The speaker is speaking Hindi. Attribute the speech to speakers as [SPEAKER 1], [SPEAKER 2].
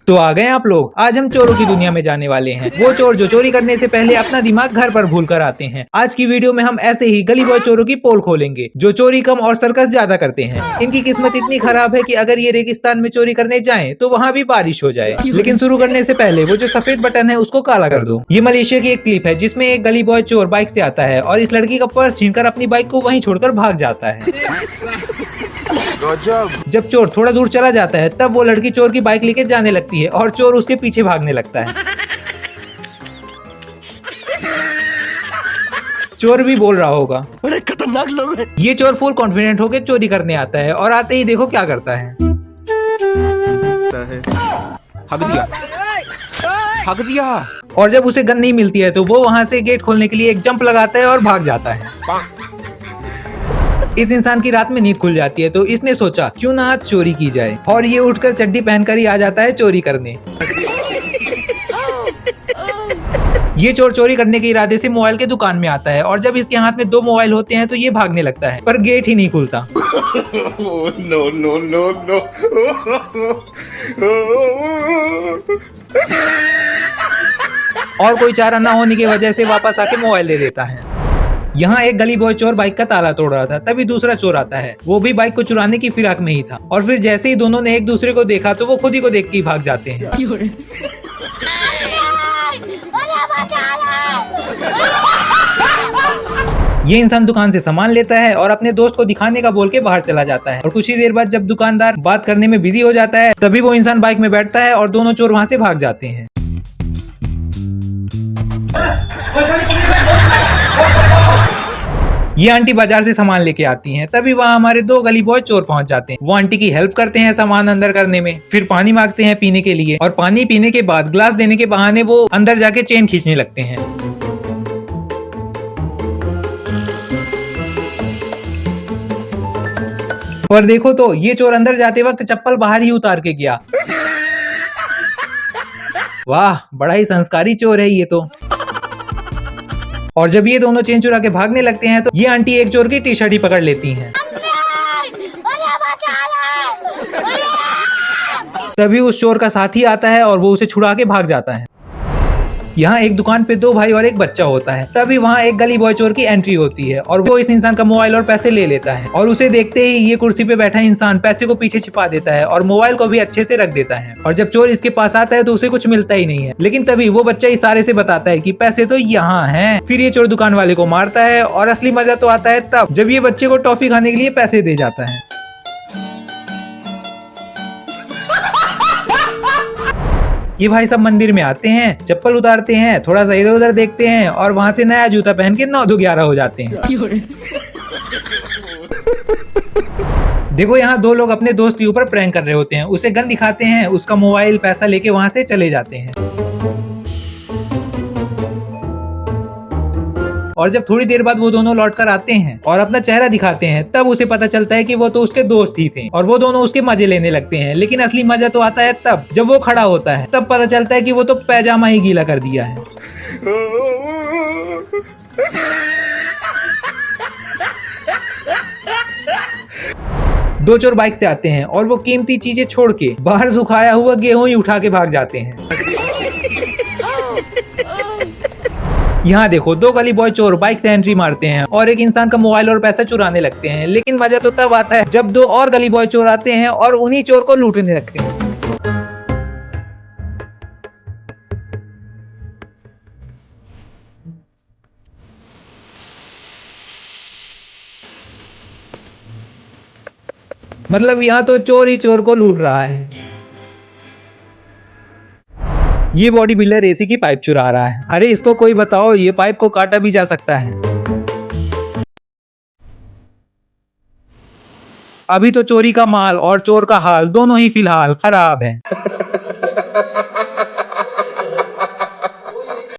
[SPEAKER 1] तो आ गए आप लोग। आज हम चोरों की दुनिया में जाने वाले हैं। वो चोर जो चोरी करने से पहले अपना दिमाग घर पर भूल कर आते हैं। आज की वीडियो में हम ऐसे ही गली बॉय चोरों की पोल खोलेंगे जो चोरी कम और सर्कस ज्यादा करते हैं। इनकी किस्मत इतनी खराब है कि अगर ये रेगिस्तान में चोरी करने जाएं तो वहाँ भी बारिश हो जाए। लेकिन शुरू करने से पहले वो जो सफेद बटन है उसको काला कर दो। ये मलेशिया की एक क्लिप है जिसमें एक गली बॉय चोर बाइक से आता है और इस लड़की का पर्स छीनकर अपनी बाइक को वहीं छोड़कर भाग जाता है। जब चोर थोड़ा दूर चला जाता है तब वो लड़की चोर की बाइक लेके जाने लगती है और चोर उसके पीछे भागने लगता है। चोर भी बोल रहा होगा,
[SPEAKER 2] अरे खतरनाक लोग हैं।
[SPEAKER 1] ये चोर फुल कॉन्फिडेंट होकर चोरी करने आता है और आते ही देखो क्या करता है।
[SPEAKER 2] हक दिया, हक दिया।
[SPEAKER 1] और जब उसे गन नहीं मिलती है तो वो वहाँ से गेट खोलने के लिए एक जंप लगाता है और भाग जाता है। इस इंसान की रात में नींद खुल जाती है तो इसने सोचा क्यों ना आज चोरी की जाए और ये उठकर चड्डी पहनकर ही आ जाता है चोरी करने। ये चोर चोरी करने के इरादे से मोबाइल के दुकान में आता है और जब इसके हाथ में 2 मोबाइल होते हैं तो ये भागने लगता है पर गेट ही नहीं खुलता।
[SPEAKER 2] No no no no.
[SPEAKER 1] और कोई चारा ना होने की वजह से वापस आके मोबाइल दे देता है। यहाँ एक गली बॉय चोर बाइक का ताला तोड़ रहा था तभी दूसरा चोर आता है। वो भी बाइक को चुराने की फिराक में ही था और फिर जैसे ही दोनों ने एक दूसरे को देखा तो वो खुद ही को देख के ही भाग जाते हैं। ये इंसान दुकान से सामान लेता है और अपने दोस्त को दिखाने का बोल के बाहर चला जाता है और कुछ ही देर बाद जब दुकानदार बात करने में बिजी हो जाता है तभी वो इंसान बाइक में बैठता है और दोनों चोर वहाँ से भाग जाते हैं। ये आंटी बाजार से सामान लेके आती हैं तभी वहाँ हमारे 2 गली बॉय चोर पहुंच जाते हैं। वो आंटी की हेल्प करते हैं सामान अंदर करने में, फिर पानी मांगते हैं पीने के लिए और पानी पीने के बाद ग्लास देने के बहाने वो अंदर जाके चेन खींचने लगते हैं। और देखो तो ये चोर अंदर जाते वक्त चप्पल बाहर ही उतार के गया। वाह, बड़ा ही संस्कारी चोर है ये तो। और जब ये दोनों चेन चुरा के भागने लगते हैं तो ये आंटी एक चोर की टी शर्ट ही पकड़ लेती हैं। तभी उस चोर का साथी आता है और वो उसे छुड़ा के भाग जाता है। यहाँ एक दुकान पे 2 भाई और एक बच्चा होता है तभी वहाँ एक गली बॉय चोर की एंट्री होती है और वो इस इंसान का मोबाइल और पैसे ले लेता है और उसे देखते ही ये कुर्सी पे बैठा इंसान पैसे को पीछे छिपा देता है और मोबाइल को भी अच्छे से रख देता है। और जब चोर इसके पास आता है तो उसे कुछ मिलता ही नहीं है, लेकिन तभी वो बच्चा इशारे से बताता है कि पैसे तो यहाँ हैं। फिर ये चोर दुकान वाले को मारता है और असली मजा तो आता है तब जब ये बच्चे को टॉफी खाने के लिए पैसे दे जाता है। ये भाई सब मंदिर में आते हैं, चप्पल उतारते हैं, थोड़ा सा इधर उधर देखते हैं और वहाँ से नया जूता पहन के 9 दो 11 हो जाते हैं। देखो यहाँ 2 लोग अपने दोस्त के ऊपर प्रैंक कर रहे होते हैं। उसे गन दिखाते हैं, उसका मोबाइल पैसा लेके वहाँ से चले जाते हैं। और जब थोड़ी देर बाद वो दोनों लौट कर आते हैं और अपना चेहरा दिखाते हैं तब उसे पता चलता है कि वो तो उसके दोस्त ही थे और वो दोनों उसके मजे लेने लगते हैं। लेकिन असली मजा तो आता है तब जब वो खड़ा होता है, तब पता चलता है कि वो तो पैजामा ही गीला कर दिया है। दो चोर बाइक से आते हैं और वो कीमती चीजें छोड़ के बाहर सुखाया हुआ गेहूं ही उठा के भाग जाते हैं। यहाँ देखो 2 गली बॉय चोर बाइक से एंट्री मारते हैं और एक इंसान का मोबाइल और पैसा चुराने लगते हैं। लेकिन मजा तो तब आता है जब 2 और गली बॉय चोर आते हैं और उन्हीं चोर को लूटने लगते हैं। मतलब यहाँ तो चोर ही चोर को लूट रहा है। ये बॉडी बिल्डर एसी की पाइप चुरा रहा है। अरे इसको कोई बताओ, ये पाइप को काटा भी जा सकता है। अभी तो चोरी का माल और चोर का हाल दोनों ही फिलहाल खराब है।